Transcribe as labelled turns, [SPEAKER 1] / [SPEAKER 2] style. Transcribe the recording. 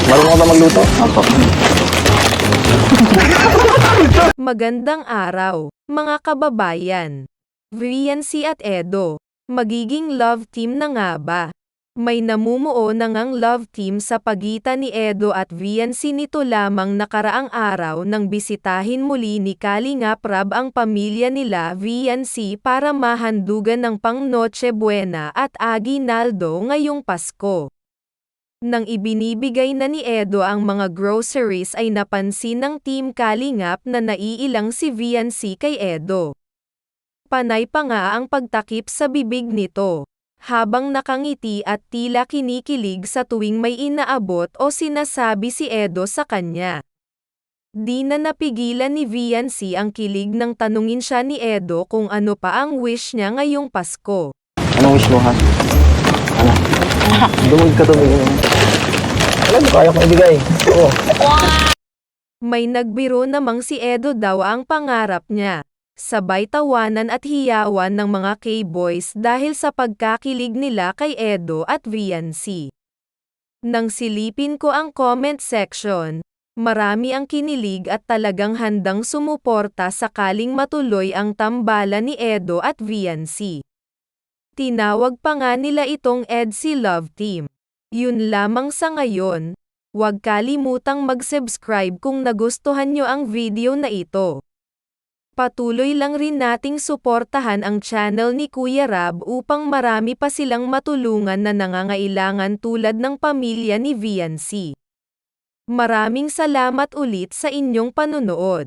[SPEAKER 1] Marunong ka ba magluto?
[SPEAKER 2] Opo.
[SPEAKER 3] Magandang araw, mga kababayan. Viancy at Edo, magiging love team na nga ba? May namumuo na ngang love team sa pagitan ni Edo at Viancy nito lamang nakaraang araw nang bisitahin muli ni Kalingap Rab ang pamilya nila Viancy para mahandugan ng pang Noche Buena at Aguinaldo ngayong Pasko. Nang ibinibigay na ni Edo ang mga groceries ay napansin ng Team Kalingap na naiilang si Viancy kay Edo. Panay pa nga ang pagtakip sa bibig nito, habang nakangiti at tila kinikilig sa tuwing may inaabot o sinasabi si Edo sa kanya. Di na napigilan ni Viancy ang kilig nang tanungin siya ni Edo kung ano pa ang wish niya ngayong Pasko.
[SPEAKER 1] Anong wish mo, ha? Ano? Dumag ka tumingin. Alam mo, kaya kong ibigay. Oo.
[SPEAKER 3] May nagbiro namang si Edo daw ang pangarap niya. Sabay tawanan at hiyawan ng mga K-boys dahil sa pagkakilig nila kay Edo at Viancy. Nang silipin ko ang comment section, marami ang kinilig at talagang handang sumuporta sakaling matuloy ang tambalan ni Edo at Viancy. Tinawag pa nga nila itong EDC Love Team. Yun lamang sa ngayon, huwag kalimutang mag-subscribe kung nagustuhan nyo ang video na ito. Patuloy lang rin nating suportahan ang channel ni Kuya Rab upang marami pa silang matulungan na nangangailangan tulad ng pamilya ni Viancy. Maraming salamat ulit sa inyong panonood.